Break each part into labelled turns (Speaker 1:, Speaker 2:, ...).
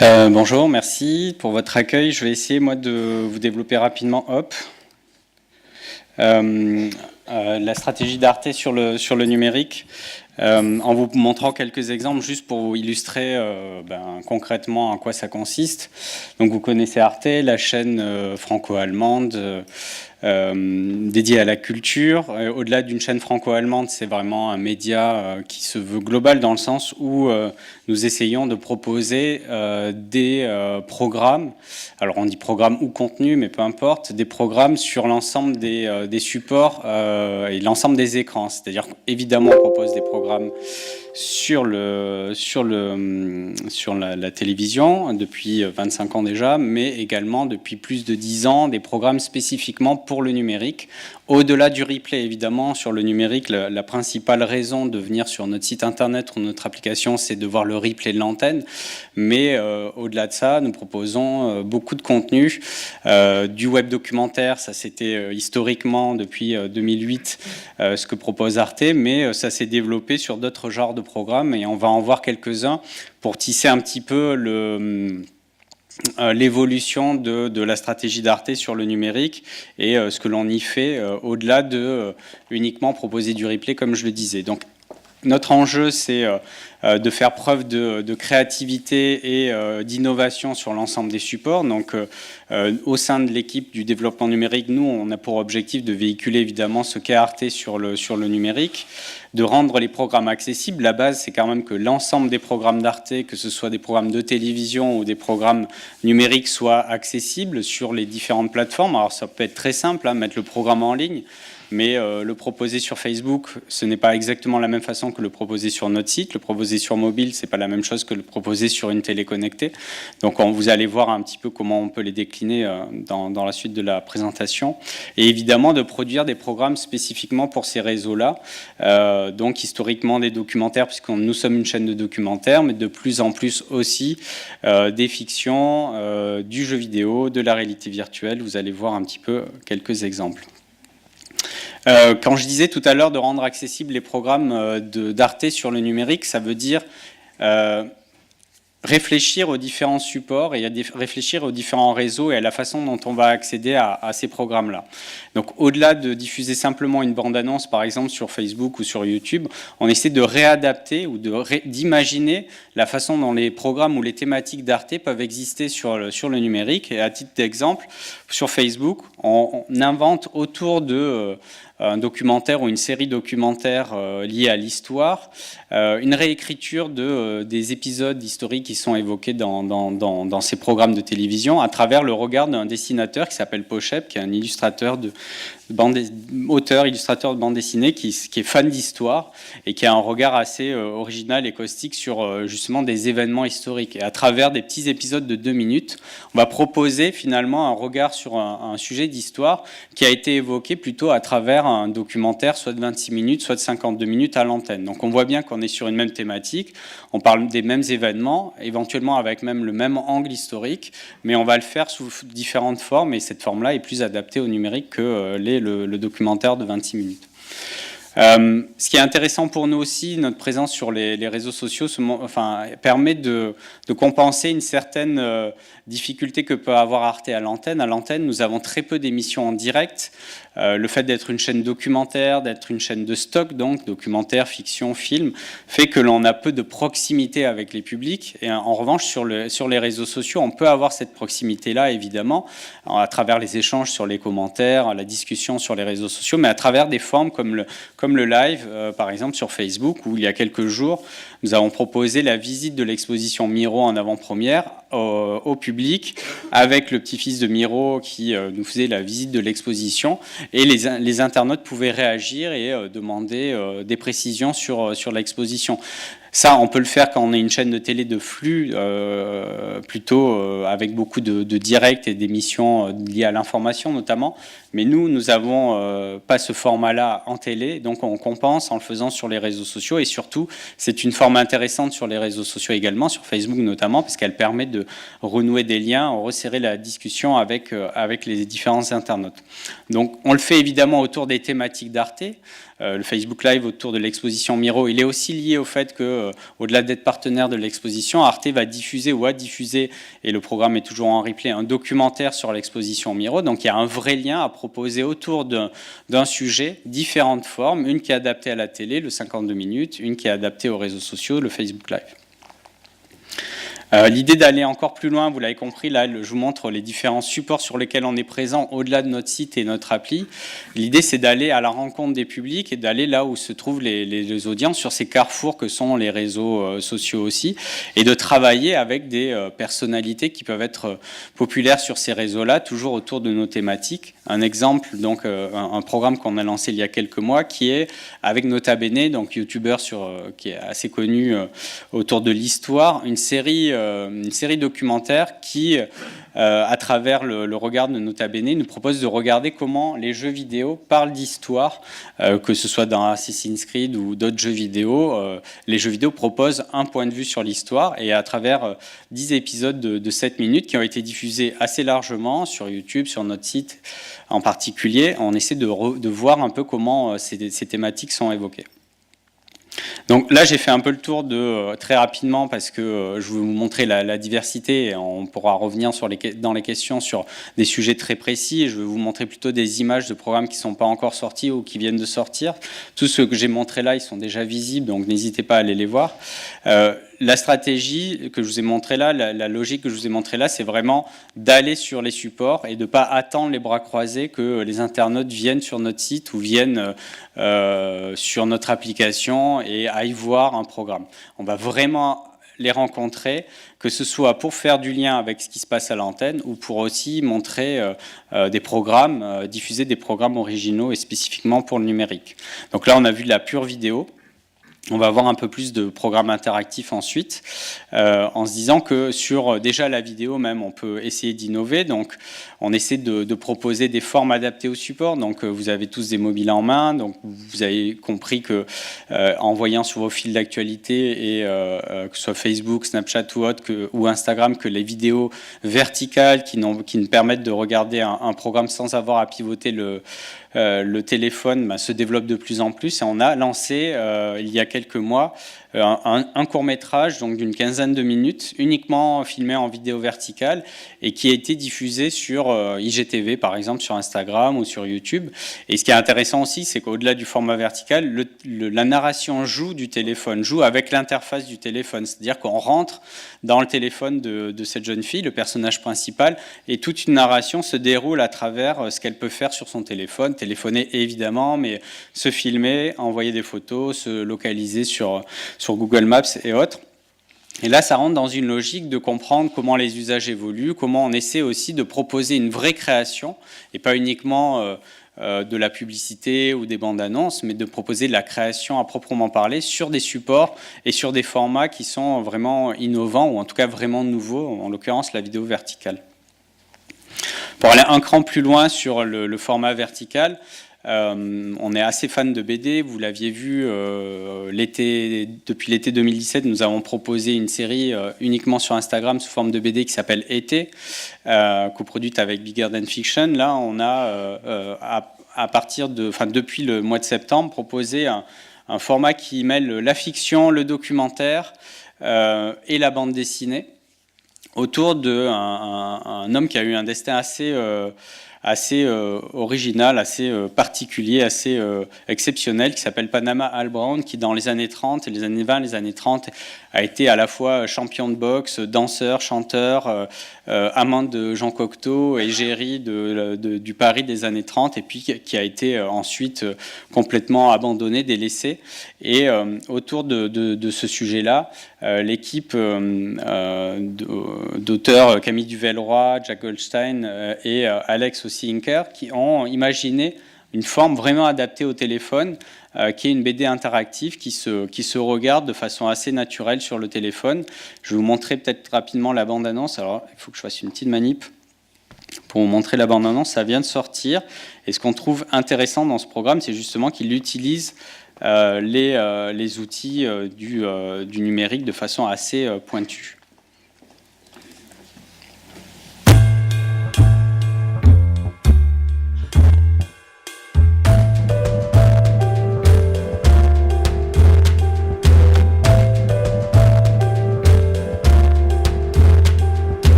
Speaker 1: Bonjour, merci pour votre accueil. Je vais essayer, moi, de vous développer rapidement Hop. La stratégie d'Arte sur le numérique, en vous montrant quelques exemples juste pour vous illustrer concrètement en quoi ça consiste. Donc vous connaissez Arte, la chaîne franco-allemande dédiée à la culture. Au-delà d'une chaîne franco-allemande, c'est vraiment un média qui se veut global dans le sens où nous essayons de proposer des programmes, alors on dit programme ou contenu, mais peu importe, des programmes sur l'ensemble des supports et l'ensemble des écrans. C'est-à-dire qu'évidemment, on propose des programmes sur la télévision depuis 25 ans déjà, mais également depuis plus de 10 ans, des programmes spécifiquement pour le numérique. Au-delà du replay, évidemment, sur le numérique, la principale raison de venir sur notre site internet ou notre application, c'est de voir le replay de l'antenne. Mais au-delà de ça, nous proposons beaucoup de contenu, du web documentaire, ça c'était historiquement depuis 2008 ce que propose Arte, mais ça s'est développé sur d'autres genres de programmes et on va en voir quelques-uns pour tisser un petit peu l'évolution de la stratégie d'Arte sur le numérique et ce que l'on y fait au-delà de uniquement proposer du replay comme je le disais. Donc notre enjeu, c'est de faire preuve de créativité et d'innovation sur l'ensemble des supports. Donc, au sein de l'équipe du développement numérique, nous, on a pour objectif de véhiculer évidemment ce qu'est Arte sur le numérique, de rendre les programmes accessibles. La base, c'est quand même que l'ensemble des programmes d'Arte, que ce soit des programmes de télévision ou des programmes numériques, soient accessibles sur les différentes plateformes. Alors, ça peut être très simple, hein, mettre le programme en ligne. Mais le proposer sur Facebook, ce n'est pas exactement la même façon que le proposer sur notre site. Le proposer sur mobile, c'est pas la même chose que le proposer sur une télé connectée. Donc vous allez voir un petit peu comment on peut les décliner dans la suite de la présentation. Et évidemment, de produire des programmes spécifiquement pour ces réseaux-là. Donc historiquement des documentaires, puisque nous sommes une chaîne de documentaires, mais de plus en plus aussi des fictions, du jeu vidéo, de la réalité virtuelle. Vous allez voir un petit peu quelques exemples. Quand je disais tout à l'heure de rendre accessibles les programmes d'Arte sur le numérique, ça veut dire réfléchir aux différents supports et réfléchir aux différents réseaux et à la façon dont on va accéder à ces programmes-là. Donc au-delà de diffuser simplement une bande-annonce, par exemple sur Facebook ou sur YouTube, on essaie de réadapter ou d'imaginer la façon dont les programmes ou les thématiques d'Arte peuvent exister sur le numérique. Et à titre d'exemple, sur Facebook, on invente autour de un documentaire ou une série documentaire liée à l'histoire, une réécriture des épisodes historiques qui sont évoqués dans ces programmes de télévision à travers le regard d'un dessinateur qui s'appelle Pochep, qui est un illustrateur illustrateur de bande dessinée qui est fan d'histoire et qui a un regard assez original et caustique sur justement des événements historiques. Et à travers des petits épisodes de 2 minutes, on va proposer finalement un regard sur un sujet d'histoire qui a été évoqué plutôt à travers un documentaire soit de 26 minutes, soit de 52 minutes à l'antenne. Donc on voit bien qu'on est sur une même thématique, on parle des mêmes événements, éventuellement avec même le même angle historique, mais on va le faire sous différentes formes et cette forme-là est plus adaptée au numérique que le documentaire de 26 minutes. Ce qui est intéressant pour nous aussi, notre présence sur les réseaux sociaux permet de compenser une certaine difficulté que peut avoir Arte à l'antenne. À l'antenne, nous avons très peu d'émissions en direct. Le fait d'être une chaîne documentaire, d'être une chaîne de stock, donc documentaire, fiction, film, fait que l'on a peu de proximité avec les publics. Et en revanche, sur les réseaux sociaux, on peut avoir cette proximité-là, évidemment, à travers les échanges sur les commentaires, la discussion sur les réseaux sociaux, mais à travers des formes comme le live, par exemple, sur Facebook, où il y a quelques jours, nous avons proposé la visite de l'exposition Miro en avant-première au public, avec le petit-fils de Miro qui nous faisait la visite de l'exposition, et les internautes pouvaient réagir et demander des précisions sur l'exposition. Ça, on peut le faire quand on est une chaîne de télé de flux, plutôt avec beaucoup de directs et d'émissions liées à l'information notamment. Mais nous n'avons pas ce format-là en télé, donc on compense en le faisant sur les réseaux sociaux. Et surtout, c'est une forme intéressante sur les réseaux sociaux également, sur Facebook notamment, parce qu'elle permet de renouer des liens, resserrer la discussion avec les différents internautes. Donc on le fait évidemment autour des thématiques d'Arte. Le Facebook Live autour de l'exposition Miro, il est aussi lié au fait que au-delà d'être partenaire de l'exposition, Arte va diffuser ou a diffusé, et le programme est toujours en replay, un documentaire sur l'exposition Miro. Donc il y a un vrai lien à proposer autour d'un sujet, différentes formes, une qui est adaptée à la télé, le 52 minutes, une qui est adaptée aux réseaux sociaux, le Facebook Live. L'idée d'aller encore plus loin, vous l'avez compris, là je vous montre les différents supports sur lesquels on est présent au-delà de notre site et notre appli. L'idée c'est d'aller à la rencontre des publics et d'aller là où se trouvent les audiences, sur ces carrefours que sont les réseaux sociaux aussi, et de travailler avec des personnalités qui peuvent être populaires sur ces réseaux-là, toujours autour de nos thématiques. Un exemple, donc un programme qu'on a lancé il y a quelques mois, qui est avec Nota Bene, donc youtubeur qui est assez connu autour de l'histoire, une série documentaire qui, à travers le regard de Nota Bene, nous propose de regarder comment les jeux vidéo parlent d'histoire, que ce soit dans Assassin's Creed ou d'autres jeux vidéo. Les jeux vidéo proposent un point de vue sur l'histoire, et à travers 10 épisodes de 7 minutes qui ont été diffusés assez largement sur YouTube, sur notre site en particulier, on essaie de voir un peu comment ces thématiques sont évoquées. Donc là, j'ai fait un peu le tour très rapidement, parce que je vais vous montrer la diversité, et on pourra revenir dans les questions sur des sujets très précis, et je vais vous montrer plutôt des images de programmes qui ne sont pas encore sortis ou qui viennent de sortir. Tout ce que j'ai montré là, ils sont déjà visibles, donc n'hésitez pas à aller les voir. La stratégie que je vous ai montrée là, la logique que je vous ai montrée là, c'est vraiment d'aller sur les supports et de ne pas attendre les bras croisés que les internautes viennent sur notre site ou viennent sur notre application et aillent voir un programme. On va vraiment les rencontrer, que ce soit pour faire du lien avec ce qui se passe à l'antenne ou pour aussi montrer des programmes, diffuser des programmes originaux et spécifiquement pour le numérique. Donc là, on a vu de la pure vidéo. On va avoir un peu plus de programmes interactifs ensuite, en se disant que sur déjà la vidéo même, on peut essayer d'innover. Donc, on essaie de proposer des formes adaptées au support. Donc, vous avez tous des mobiles en main. Donc, vous avez compris que en voyant sur vos fils d'actualité, et que ce soit Facebook, Snapchat ou autre, ou Instagram, que les vidéos verticales qui ne permettent de regarder un programme sans avoir à pivoter le téléphone se développe de plus en plus, et on a lancé il y a quelques mois un court-métrage donc d'une 15aine de minutes uniquement filmé en vidéo verticale et qui a été diffusé sur IGTV par exemple, sur Instagram ou sur YouTube. Et ce qui est intéressant aussi, c'est qu'au-delà du format vertical, la narration joue du téléphone, joue avec l'interface du téléphone, c'est-à-dire qu'on rentre dans le téléphone de cette jeune fille, le personnage principal, et toute une narration se déroule à travers ce qu'elle peut faire sur son téléphone, téléphoner évidemment, mais se filmer, envoyer des photos, se localiser sur Google Maps et autres. Et là, ça rentre dans une logique de comprendre comment les usages évoluent, comment on essaie aussi de proposer une vraie création, et pas uniquement de la publicité ou des bandes annonces, mais de proposer de la création à proprement parler sur des supports et sur des formats qui sont vraiment innovants, ou en tout cas vraiment nouveaux, en l'occurrence la vidéo verticale. Pour aller un cran plus loin sur le format vertical, on est assez fan de BD, vous l'aviez vu, depuis l'été 2017, nous avons proposé une série uniquement sur Instagram sous forme de BD qui s'appelle Été, coproduite avec Bigger Than Fiction. Là, on a, depuis le mois de septembre, proposé un format qui mêle la fiction, le documentaire et la bande dessinée, autour d'un homme qui a eu un destin assez original, assez particulier, assez exceptionnel, qui s'appelle Panama Al Brown, qui dans les années 30, les années 20, les années 30, a été à la fois champion de boxe, danseur, chanteur, amant de Jean Cocteau, égérie du Paris des années 30, et puis qui a été ensuite complètement abandonné, délaissé. Et autour de ce sujet-là, l'équipe d'auteurs Camille Duvelroy, Jack Goldstein et Alex Hinker, qui ont imaginé une forme vraiment adaptée au téléphone, qui est une BD interactive qui se regarde de façon assez naturelle sur le téléphone. Je vais vous montrer peut-être rapidement la bande-annonce. Alors, il faut que je fasse une petite manip pour vous montrer la bande-annonce. Ça vient de sortir. Et ce qu'on trouve intéressant dans ce programme, c'est justement qu'il utilise les outils du numérique de façon assez pointue.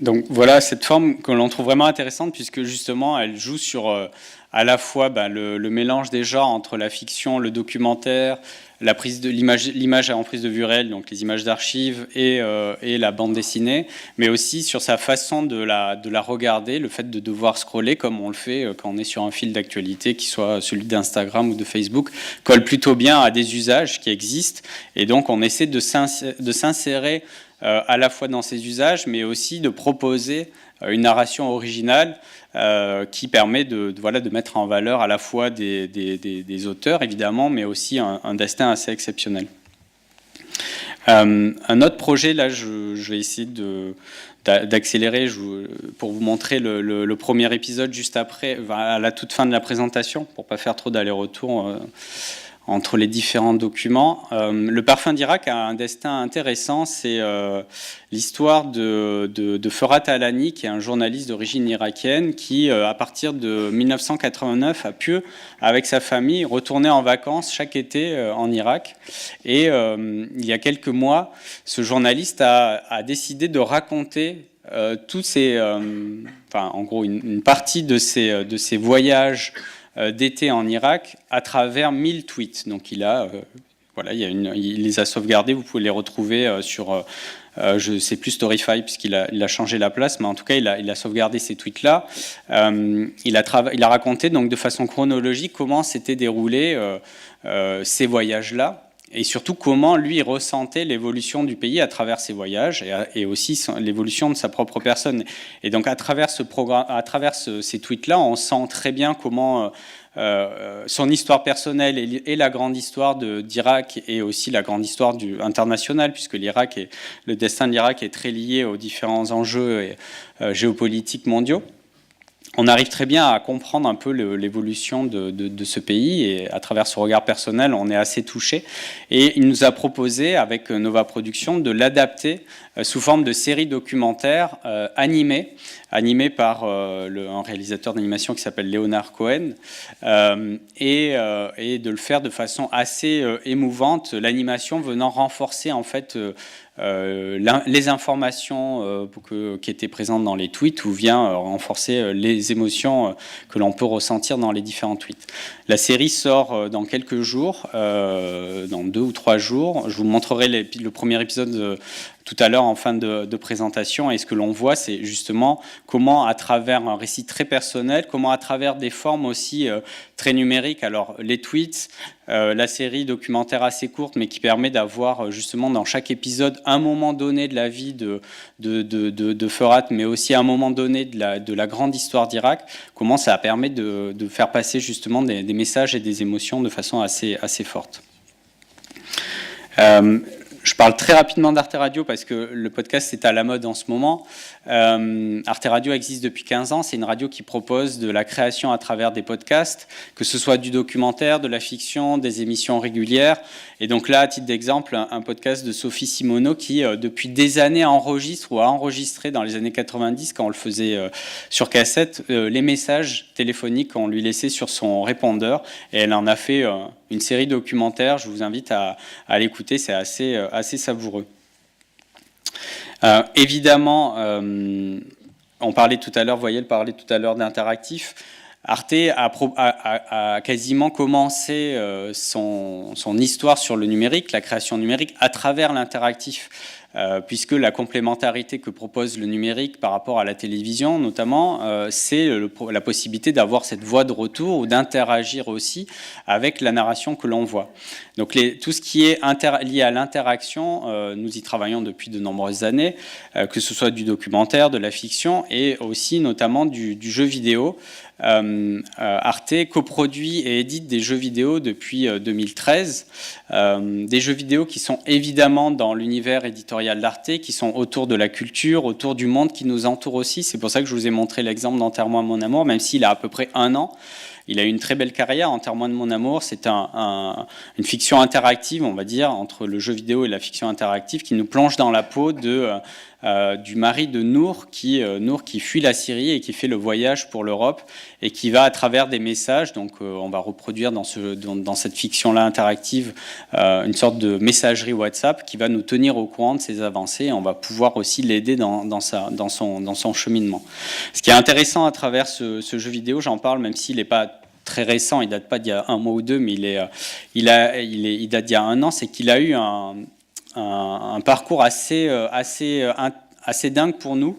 Speaker 1: Donc voilà cette forme que l'on trouve vraiment intéressante puisque justement elle joue sur à la fois le mélange des genres entre la fiction, le documentaire, la prise de l'image en prise de vue réelle, donc les images d'archives et la bande dessinée, mais aussi sur sa façon de la regarder, le fait de devoir scroller comme on le fait quand on est sur un fil d'actualité, qui soit celui d'Instagram ou de Facebook, colle plutôt bien à des usages qui existent et donc on essaie de s'insérer à la fois dans ces usages, mais aussi de proposer une narration originale qui permet de mettre en valeur à la fois des auteurs, évidemment, mais aussi un destin assez exceptionnel. Un autre projet, là, je vais essayer d'accélérer pour vous montrer le premier épisode juste après, à la toute fin de la présentation, pour ne pas faire trop d'aller-retour entre les différents documents. Le parfum d'Irak a un destin intéressant, c'est l'histoire de Ferhat Alani, qui est un journaliste d'origine irakienne, qui, à partir de 1989, a pu, avec sa famille, retourner en vacances chaque été en Irak. Et il y a quelques mois, ce journaliste a décidé de raconter tous ces... en gros, une partie de ces voyages d'été en Irak à travers 1000 tweets. Donc il les a sauvegardés, vous pouvez les retrouver sur, je ne sais plus Storyfy puisqu'il a changé la place, mais en tout cas il a sauvegardé ces tweets-là. Il a raconté donc de façon chronologique comment s'étaient déroulés ces voyages-là. Et surtout comment lui ressentait l'évolution du pays à travers ses voyages et aussi l'évolution de sa propre personne. Et donc à travers ces tweets-là, on sent très bien comment son histoire personnelle et la grande histoire d'Irak et aussi la grande histoire internationale, puisque le destin de l'Irak est très lié aux différents enjeux géopolitiques mondiaux. On arrive très bien à comprendre un peu l'évolution de ce pays et à travers ce regard personnel, on est assez touché. Et il nous a proposé, avec Nova Productions, de l'adapter sous forme de série documentaire animée par un réalisateur d'animation qui s'appelle Leonard Cohen, et de le faire de façon assez émouvante, l'animation venant renforcer en fait les informations qui étaient présentes dans les tweets ou vient renforcer les émotions que l'on peut ressentir dans les différents tweets. La série sort dans quelques jours, dans 2 ou 3 jours. Je vous montrerai le premier épisode tout à l'heure en fin de présentation, et ce que l'on voit, c'est justement comment à travers un récit très personnel, comment à travers des formes aussi très numériques, alors les tweets, la série documentaire assez courte, mais qui permet d'avoir justement dans chaque épisode un moment donné de la vie de Ferhat, mais aussi un moment donné de la grande histoire d'Irak, comment ça permet de faire passer justement des messages et des émotions de façon assez forte. Je parle très rapidement d'Arte Radio parce que le podcast est à la mode en ce moment. Arte Radio existe depuis 15 ans. C'est une radio qui propose de la création à travers des podcasts, que ce soit du documentaire, de la fiction, des émissions régulières. Et donc là, à titre d'exemple, un podcast de Sophie Simoneau qui, depuis des années, enregistre ou a enregistré dans les années 90, quand on le faisait sur cassette, les messages téléphoniques qu'on lui laissait sur son répondeur. Et elle en a fait une série documentaire. Je vous invite à l'écouter. C'est assez savoureux. Évidemment, on parlait tout à l'heure, Voyelle parlait tout à l'heure d'interactif. Arte a quasiment commencé son histoire sur le numérique, la création numérique, à travers l'interactif. Puisque la complémentarité que propose le numérique par rapport à la télévision, notamment, c'est la possibilité d'avoir cette voie de retour ou d'interagir aussi avec la narration que l'on voit. Donc tout ce qui est lié à l'interaction, nous y travaillons depuis de nombreuses années, que ce soit du documentaire, de la fiction et aussi notamment du jeu vidéo. Arte coproduit et édite des jeux vidéo depuis 2013, des jeux vidéo qui sont évidemment dans l'univers éditorial d'Arte, qui sont autour de la culture, autour du monde qui nous entoure aussi. C'est pour ça que je vous ai montré l'exemple d'Enterre-moi mon amour, même s'il a à peu près 1 an. Il a eu une très belle carrière, Enterre-moi de mon amour. C'est une fiction interactive, on va dire, entre le jeu vidéo et la fiction interactive, qui nous plonge dans la peau du mari de Nour qui fuit la Syrie et qui fait le voyage pour l'Europe et qui va à travers des messages, donc on va reproduire dans cette fiction-là interactive une sorte de messagerie WhatsApp qui va nous tenir au courant de ses avancées et on va pouvoir aussi l'aider dans son cheminement. Ce qui est intéressant à travers ce jeu vidéo, j'en parle même s'il n'est pas très récent, il date pas d'il y a un mois ou deux, mais il date d'il y a un an, c'est qu'il a eu un parcours assez dingue pour nous,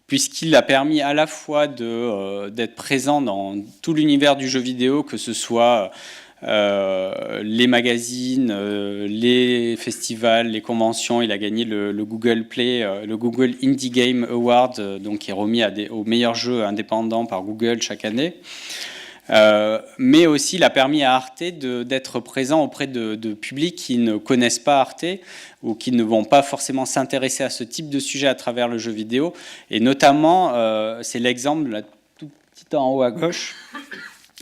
Speaker 1: puisqu'il a permis à la fois d'être présent dans tout l'univers du jeu vidéo, que ce soit les magazines, les festivals, les conventions. Il a gagné le Google Play, le Google Indie Game Award, donc qui est remis aux meilleurs jeux indépendants par Google chaque année. Mais aussi, il a permis à Arte d'être présent auprès de publics qui ne connaissent pas Arte ou qui ne vont pas forcément s'intéresser à ce type de sujet à travers le jeu vidéo. Et notamment, c'est l'exemple, là, tout petit en haut à gauche,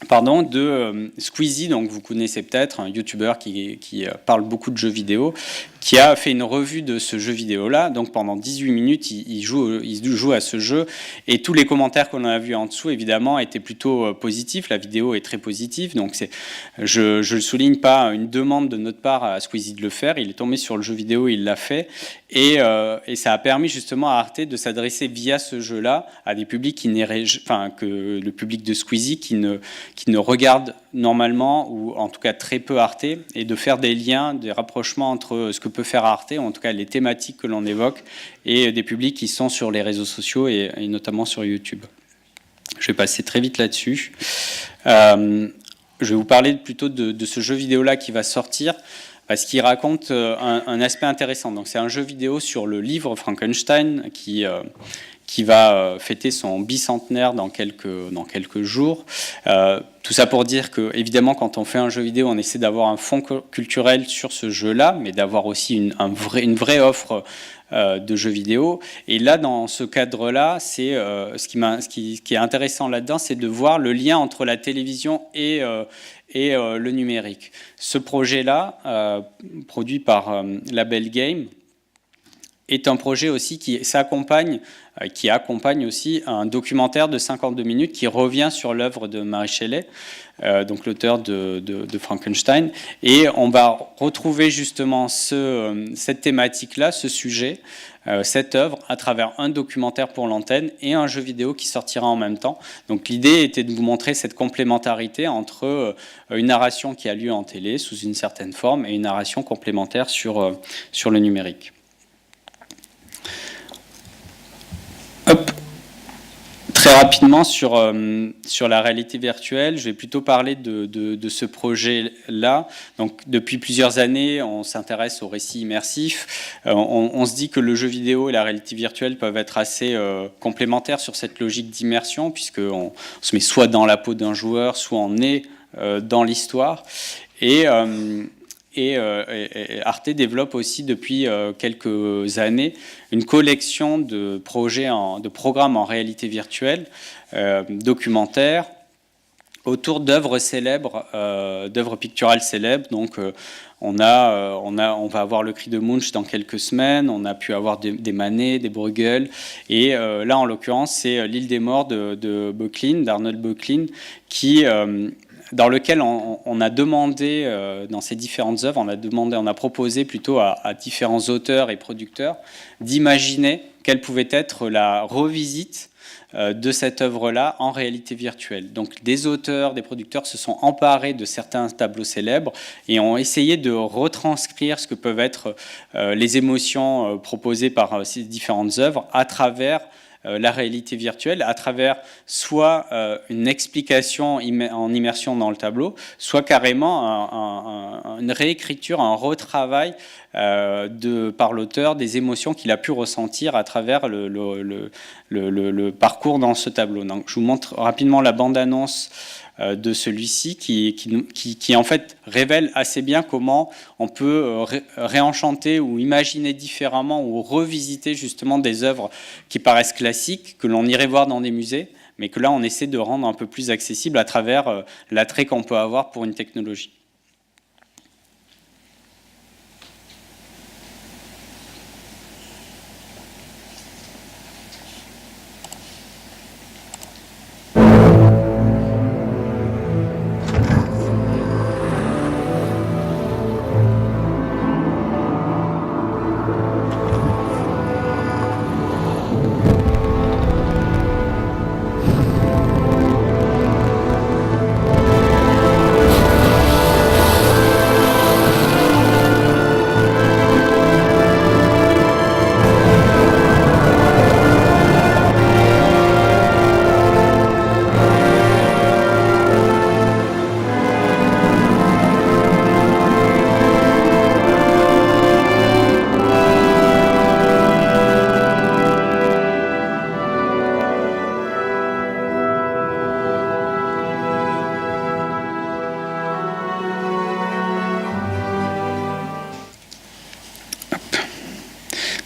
Speaker 1: de Squeezie, donc vous connaissez peut-être, un YouTuber qui parle beaucoup de jeux vidéo, qui a fait une revue de ce jeu vidéo-là. Donc pendant 18 minutes, il joue à ce jeu. Et tous les commentaires qu'on a vus en dessous, évidemment, étaient plutôt positifs. La vidéo est très positive. Donc je le souligne pas, une demande de notre part à Squeezie de le faire. Il est tombé sur le jeu vidéo, il l'a fait. Et ça a permis justement à Arte de s'adresser via ce jeu-là à des publics que le public de Squeezie qui ne regarde normalement, ou en tout cas très peu Arte, et de faire des liens, des rapprochements entre ce que peut faire Arte, ou en tout cas les thématiques que l'on évoque, et des publics qui sont sur les réseaux sociaux, et notamment sur YouTube. Je vais passer très vite là-dessus. Je vais vous parler plutôt de ce jeu vidéo-là qui va sortir, parce qu'il raconte un aspect intéressant. Donc, c'est un jeu vidéo sur le livre Frankenstein qui va fêter son bicentenaire dans quelques jours. Tout ça pour dire que, évidemment, quand on fait un jeu vidéo, on essaie d'avoir un fond culturel sur ce jeu-là, mais d'avoir aussi une vraie offre de jeux vidéo. Et là, dans ce cadre-là, ce qui est intéressant là-dedans, c'est de voir le lien entre la télévision et le numérique. Ce projet-là, produit par Label Game, est un projet aussi qui accompagne aussi un documentaire de 52 minutes qui revient sur l'œuvre de Mary Shelley, donc l'auteur de Frankenstein. Et on va retrouver justement cette thématique-là, ce sujet, cette œuvre, à travers un documentaire pour l'antenne et un jeu vidéo qui sortira en même temps. Donc l'idée était de vous montrer cette complémentarité entre une narration qui a lieu en télé sous une certaine forme et une narration complémentaire sur le numérique. Très rapidement sur la réalité virtuelle, je vais plutôt parler de ce projet-là. Donc, depuis plusieurs années, on s'intéresse au récit immersif. On se dit que le jeu vidéo et la réalité virtuelle peuvent être assez complémentaires sur cette logique d'immersion, puisqu'on se met soit dans la peau d'un joueur, soit on est dans l'histoire. Et Arte développe aussi depuis quelques années une collection de programmes en réalité virtuelle, documentaires, autour d'œuvres célèbres, d'œuvres picturales célèbres. Donc, on va avoir le Cri de Munch dans quelques semaines. On a pu avoir des Manet, des Bruegel, et là, en l'occurrence, c'est L'île des morts d'Arnold Böcklin, dans lequel on a demandé, dans ces différentes œuvres, on a proposé plutôt à différents auteurs et producteurs d'imaginer quelle pouvait être la revisite de cette œuvre-là en réalité virtuelle. Donc des auteurs, des producteurs se sont emparés de certains tableaux célèbres et ont essayé de retranscrire ce que peuvent être les émotions proposées par ces différentes œuvres à travers la réalité virtuelle, à travers soit une explication en immersion dans le tableau, soit carrément une réécriture, un retravail par l'auteur des émotions qu'il a pu ressentir à travers le parcours dans ce tableau. Donc, je vous montre rapidement la bande-annonce de celui-ci qui en fait révèle assez bien comment on peut réenchanter ou imaginer différemment ou revisiter justement des œuvres qui paraissent classiques, que l'on irait voir dans des musées, mais que là, on essaie de rendre un peu plus accessible à travers l'attrait qu'on peut avoir pour une technologie.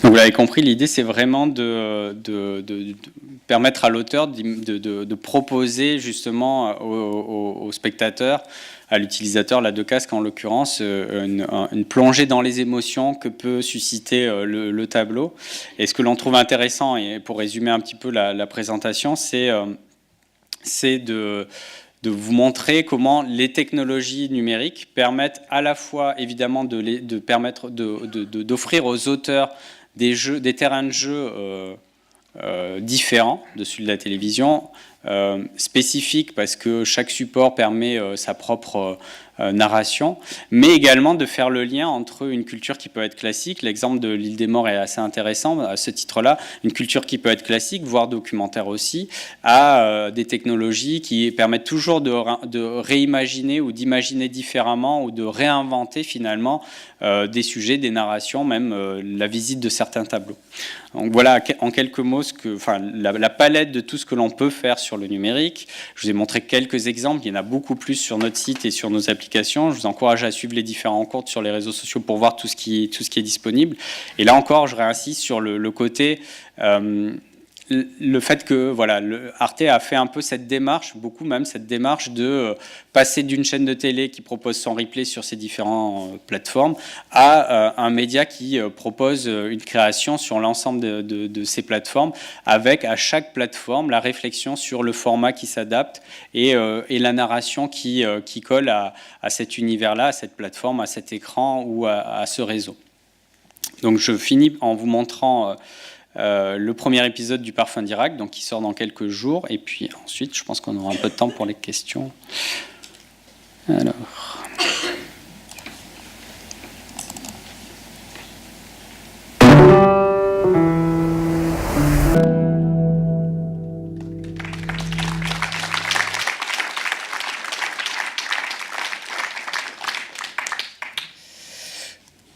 Speaker 1: Donc vous l'avez compris, l'idée c'est vraiment de permettre à l'auteur de proposer justement aux spectateurs, à l'utilisateur, là de casque en l'occurrence, une plongée dans les émotions que peut susciter le tableau. Et ce que l'on trouve intéressant, et pour résumer un petit peu la présentation, c'est de vous montrer comment les technologies numériques permettent à la fois évidemment d'offrir aux auteurs des terrains de jeu différents de celui de la télévision, spécifiques parce que chaque support permet sa propre narration, mais également de faire le lien entre une culture qui peut être classique. L'exemple de l'île des Morts est assez intéressant à ce titre-là. Une culture qui peut être classique, voire documentaire aussi, à des technologies qui permettent toujours de réimaginer ou d'imaginer différemment ou de réinventer finalement des sujets, des narrations, même la visite de certains tableaux. Donc voilà en quelques mots la palette de tout ce que l'on peut faire sur le numérique. Je vous ai montré quelques exemples, il y en a beaucoup plus sur notre site et sur nos applications. Je vous encourage à suivre les différents comptes sur les réseaux sociaux pour voir tout ce qui est disponible. Et là encore, je réinsiste sur le côté... le fait que voilà, Arte a fait un peu cette démarche, beaucoup même cette démarche de passer d'une chaîne de télé qui propose son replay sur ces différentes plateformes à un média qui propose une création sur l'ensemble de ces plateformes, avec à chaque plateforme la réflexion sur le format qui s'adapte et la narration qui colle à cet univers-là, à cette plateforme, à cet écran ou à ce réseau. Donc je finis en vous montrant... le premier épisode du Parfum d'Irak, donc qui sort dans quelques jours, et puis ensuite je pense qu'on aura un peu de temps pour les questions. Alors...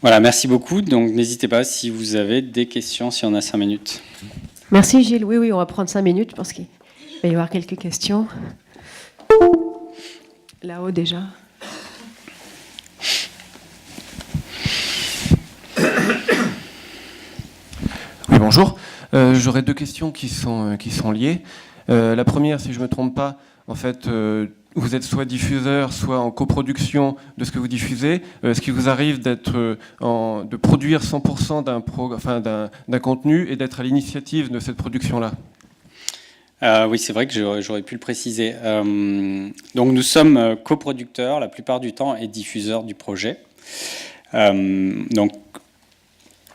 Speaker 1: Voilà, merci beaucoup. Donc n'hésitez pas si vous avez des questions, si on a 5 minutes.
Speaker 2: Merci Gilles. Oui, on va prendre 5 minutes. Je pense qu'il va y avoir quelques questions. Là-haut déjà.
Speaker 3: Oui, bonjour. J'aurais 2 questions qui sont liées. La première, si je ne me trompe pas, en fait, vous êtes soit diffuseur, soit en coproduction de ce que vous diffusez. Est-ce qu'il vous arrive de produire 100% d'un contenu et d'être à l'initiative de cette production-là ?
Speaker 1: Oui, c'est vrai que j'aurais pu le préciser. Donc nous sommes coproducteurs la plupart du temps et diffuseurs du projet. Donc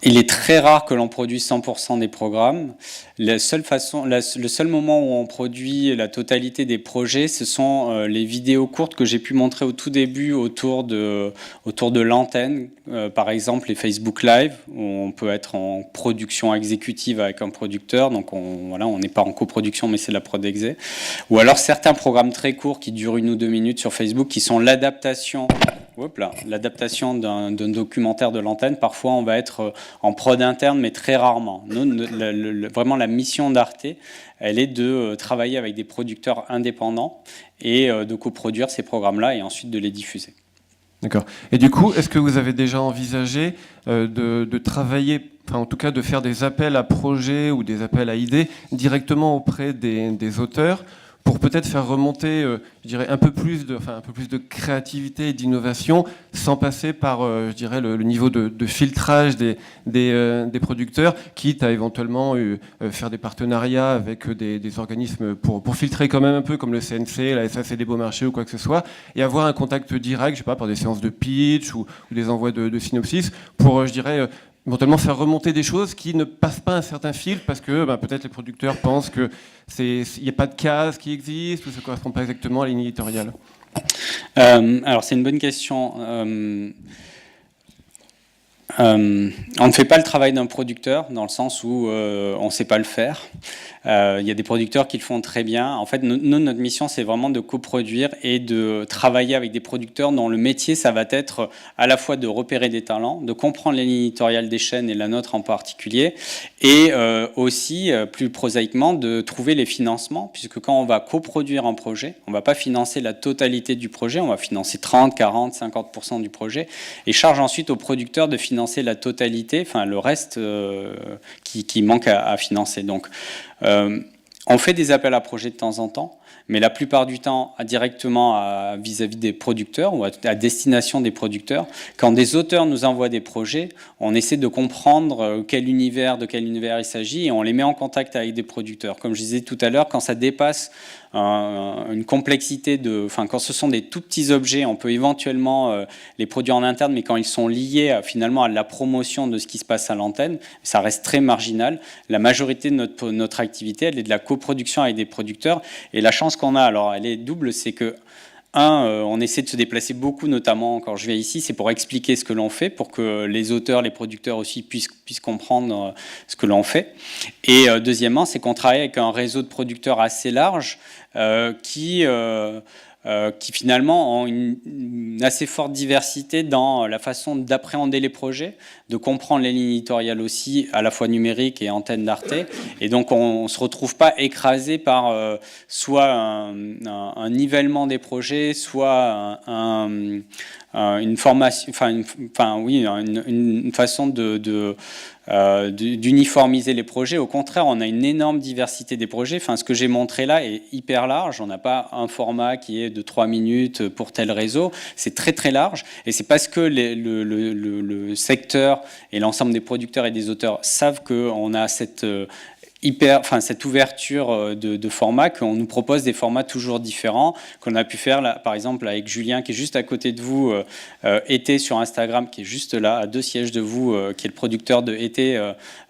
Speaker 1: il est très rare que l'on produise 100% des programmes. Le seul moment où on produit la totalité des projets, ce sont les vidéos courtes que j'ai pu montrer au tout début autour de l'antenne. Par exemple, les Facebook Live, où on peut être en production exécutive avec un producteur. Donc on n'est pas en coproduction, mais c'est la prod exé. Ou alors certains programmes très courts qui durent 1 ou 2 minutes sur Facebook, qui sont l'adaptation d'un documentaire de l'antenne. Parfois, on va être en prod interne, mais très rarement. Vraiment, la mission d'Arte, elle est de travailler avec des producteurs indépendants et de coproduire ces programmes-là et ensuite de les diffuser.
Speaker 3: D'accord. Et du coup, est-ce que vous avez déjà envisagé de travailler, enfin en tout cas de faire des appels à projets ou des appels à idées directement auprès des auteurs pour peut-être faire remonter, je dirais, un peu plus de créativité et d'innovation sans passer par, je dirais, le niveau de filtrage des producteurs, quitte à éventuellement faire des partenariats avec des organismes pour filtrer quand même un peu, comme le CNC, la SAC des Beaux Marchés ou quoi que ce soit, et avoir un contact direct, je sais pas, par des séances de pitch ou des envois de synopsis, pour, je dirais, éventuellement faire remonter des choses qui ne passent pas un certain filtre parce que peut-être les producteurs pensent qu'il n'y a pas de case qui existe ou ça ne correspond pas exactement à la ligne éditoriale.
Speaker 1: Alors c'est une bonne question. On ne fait pas le travail d'un producteur dans le sens où on ne sait pas le faire. Il y a des producteurs qui le font très bien. En fait, notre mission, c'est vraiment de coproduire et de travailler avec des producteurs dont le métier, ça va être à la fois de repérer des talents, de comprendre les lignes éditoriales des chaînes et la nôtre en particulier, et aussi, plus prosaïquement, de trouver les financements, puisque quand on va coproduire un projet, on ne va pas financer la totalité du projet, on va financer 30, 40, 50% du projet, et charge ensuite aux producteurs de financer la totalité, enfin le reste qui manque à financer. Donc, on fait des appels à projets de temps en temps, mais la plupart du temps directement vis-à-vis des producteurs ou à destination des producteurs. Quand des auteurs nous envoient des projets, on essaie de comprendre de quel univers il s'agit et on les met en contact avec des producteurs. Comme je disais tout à l'heure, quand ça dépasse une complexité quand ce sont des tout petits objets, on peut éventuellement les produire en interne, mais quand ils sont liés finalement à la promotion de ce qui se passe à l'antenne, ça reste très marginal. La majorité de notre activité, elle est de la coproduction avec des producteurs. Et la chance qu'on a, alors elle est double, c'est que on essaie de se déplacer beaucoup, notamment quand je viens ici, c'est pour expliquer ce que l'on fait, pour que les auteurs, les producteurs aussi puissent comprendre ce que l'on fait. Et deuxièmement, c'est qu'on travaille avec un réseau de producteurs assez large qui finalement ont une assez forte diversité dans la façon d'appréhender les projets, de comprendre les lignes éditoriales aussi, à la fois numériques et antennes d'Arte. Et donc on ne se retrouve pas écrasé par soit un nivellement des projets, soit une formation, une façon d'uniformiser les projets. Au contraire, on a une énorme diversité des projets. Enfin, ce que j'ai montré là est hyper large. On n'a pas un format qui est de 3 minutes pour tel réseau. C'est très très large. Et c'est parce que le secteur et l'ensemble des producteurs et des auteurs savent qu'on a cette ouverture de format, qu'on nous propose des formats toujours différents, qu'on a pu faire là, par exemple avec Julien qui est juste à côté de vous, Été sur Instagram, qui est juste là, à 2 sièges de vous, qui est le producteur de Été,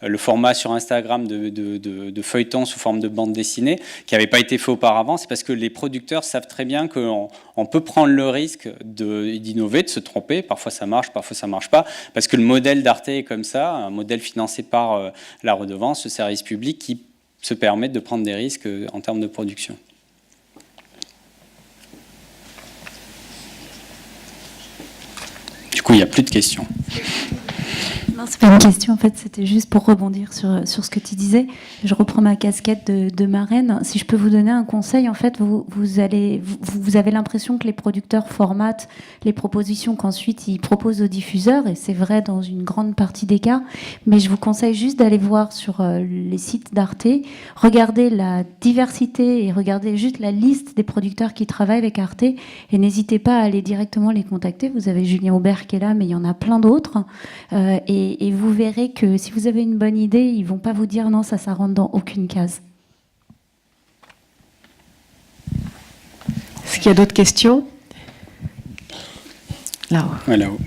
Speaker 1: le format sur Instagram de feuilleton sous forme de bande dessinée, qui n'avait pas été fait auparavant. C'est parce que les producteurs savent très bien qu'on peut prendre le risque d'innover, de se tromper. Parfois ça marche, parfois ça ne marche pas, parce que le modèle d'Arte est comme ça, un modèle financé par la redevance, le service public, qui se permettent de prendre des risques en termes de production. Du coup, il n'y a plus de questions.
Speaker 4: Non, c'est pas une question, en fait, c'était juste pour rebondir sur ce que tu disais. Je reprends ma casquette de marraine. Si je peux vous donner un conseil, en fait, vous avez l'impression que les producteurs formatent les propositions qu'ensuite ils proposent aux diffuseurs, et c'est vrai dans une grande partie des cas, mais je vous conseille juste d'aller voir sur les sites d'Arte, regarder la diversité et regarder juste la liste des producteurs qui travaillent avec Arte, et n'hésitez pas à aller directement les contacter. Vous avez Julien Aubert qui est là, mais il y en a plein d'autres, et vous verrez que si vous avez une bonne idée, ils ne vont pas vous dire non, ça rentre dans aucune case.
Speaker 2: Est-ce qu'il y a d'autres questions ? Là-haut.
Speaker 1: Ouais, là-haut.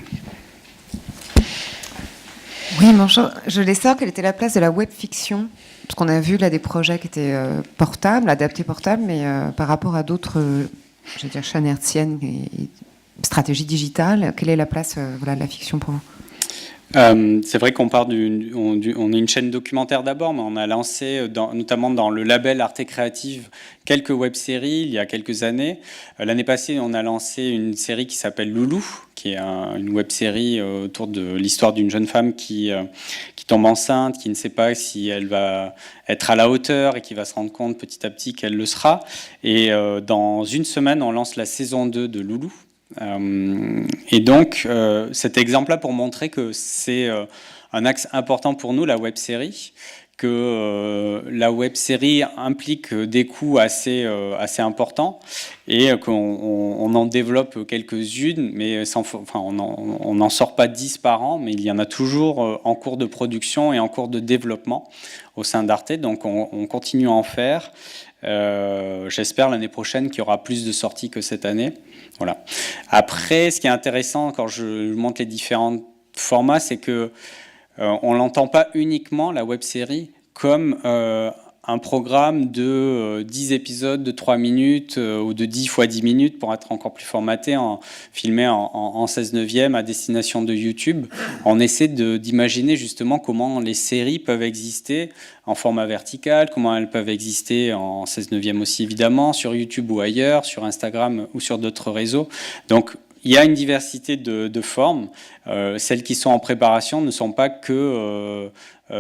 Speaker 5: Oui, bonjour. Je voulais savoir quelle était la place de la web-fiction. Parce qu'on a vu là des projets qui étaient portables, adaptés portables, mais par rapport à d'autres chaînes hertziennes et stratégies digitales, quelle est la place de la fiction pour vous ?
Speaker 1: C'est vrai qu'on on est une chaîne documentaire d'abord, mais on a lancé, notamment dans le label Arte Créative, quelques web-séries il y a quelques années. L'année passée, on a lancé une série qui s'appelle Loulou, qui est une web-série autour de l'histoire d'une jeune femme qui tombe enceinte, qui ne sait pas si elle va être à la hauteur et qui va se rendre compte petit à petit qu'elle le sera. Et dans une semaine, on lance la saison 2 de Loulou. Et donc, cet exemple-là pour montrer que c'est un axe important pour nous, la web-série, que la web-série implique des coûts assez importants et qu'on en développe quelques-unes, mais on n'en sort pas 10 par an, mais il y en a toujours en cours de production et en cours de développement au sein d'Arte, donc on continue à en faire. J'espère l'année prochaine qu'il y aura plus de sorties que cette année. Voilà. Après, ce qui est intéressant quand je montre les différents formats, c'est que on l'entend pas uniquement, la web-série, comme un programme de 10 épisodes de 3 minutes ou de 10 fois 10 minutes pour être encore plus formaté, filmé en 16/9 à destination de YouTube. On essaie d'imaginer justement comment les séries peuvent exister en format vertical, comment elles peuvent exister en 16/9 aussi évidemment, sur YouTube ou ailleurs, sur Instagram ou sur d'autres réseaux. Donc, il y a une diversité de formes. Celles qui sont en préparation ne sont pas que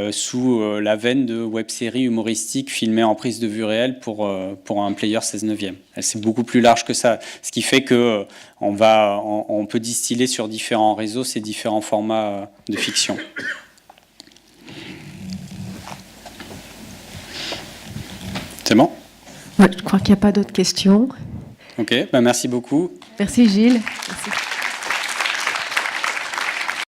Speaker 1: sous la veine de web-séries humoristiques filmées en prise de vue réelle pour un player 16/9. C'est beaucoup plus large que ça. Ce qui fait que on peut distiller sur différents réseaux ces différents formats de fiction. C'est bon ?
Speaker 2: Ouais, je crois qu'il n'y a pas d'autres questions.
Speaker 1: Ok, ben merci beaucoup.
Speaker 2: Merci Gilles. Merci.